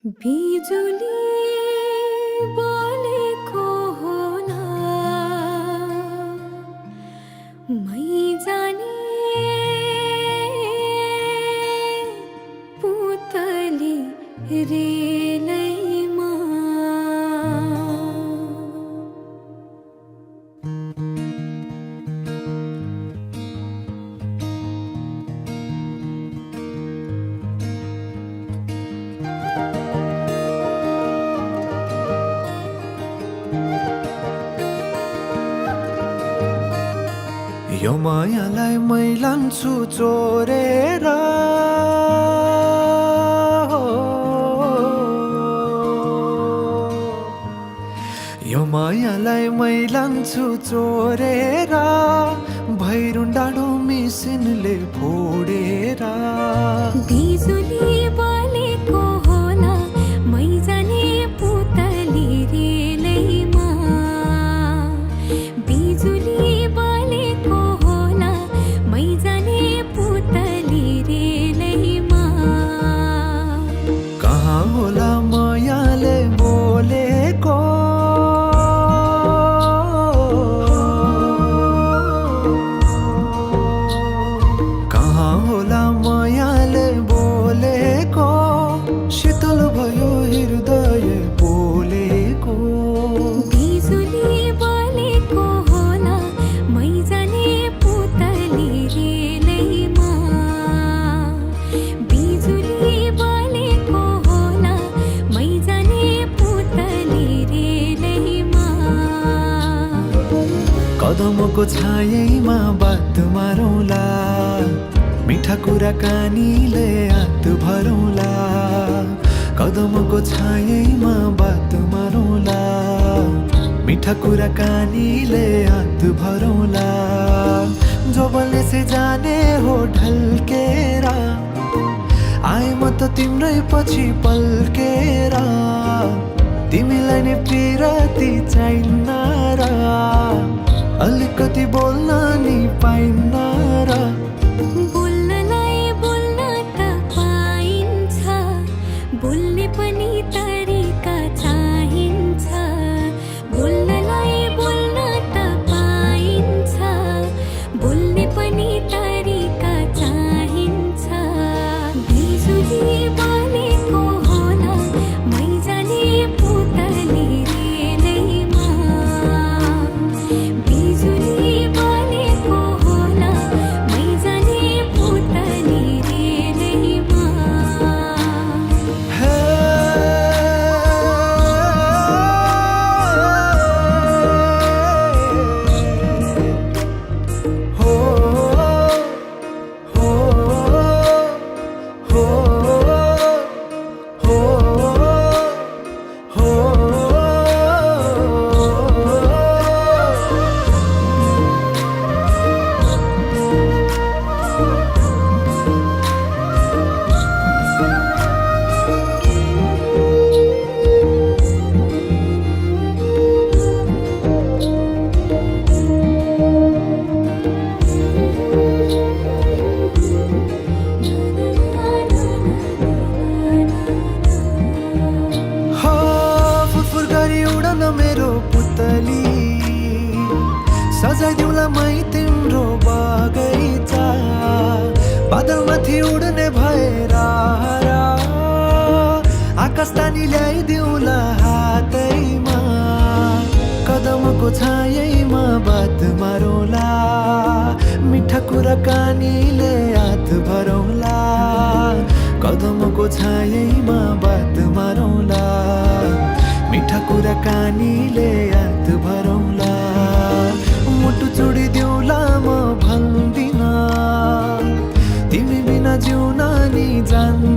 बिजुली बोलेको होला मै जाने पुतली रेलैमा यो मायालाई मै लान्छु चोरेर यो मायालाई मै लान्छु चोरेर भैरुन डाँडो मिसिनले फोडेर बिजुली बोलेको होला मै जाने पुतली रेलैमा बिजुली बोलेको होला मै जाने पुतली रेलैमा कहाँ होला मायाले बोलेको कहाँ होला मायाले बोलेको शीतल भयो हृदय बोलेको बिजुली बोलेको होला मै जाने पुतली रेलैमा बिजुली बोलेको होला मै जाने पुतली रेलैमा कदमको छायैमा बात मारौँला मिठा कुराकानीले हात भरौँला कदमको छायैमा बात मारौँला मिठा कुराकानीले हात भरौँला जोबलले से जाने हो ढल्केर आए म त तिम्रै पछि पल्केर तिमीलाई नै पिरती चाहिन्न र अलिकति बोल्न नि पाइन्न र बोल्नलाई बोल्न त पाइन्छ बोल्ने पनि तरिका चाहिन्छ बोल्नलाई बोल्न त पाइन्छ बोल्ने पनि तरिका चाहिन्छ बिजुली बोलेको होला मै जाने पुतली रेलैमा बिजुली बोलेको होला मै जाने पुतली रेलैमा हे हो हो हो हो फुरफुर गरी उडन मेरो पुतली सजाइदिउँला मै तिम्रो बगैँचा बादलमाथि उड्ने भएर आकाश तानी ल्याइदिउँला हातैमा कदमको छायैमा बात मारौँला मिठा कुराकानीले हात भरौँला कदमको छायैमा बात मारौँला मिठा कुराकानीले हात भरौँला मुटु चुडिदिउँला म भन्दिन तिमी बिना जिउन नि जान्दिन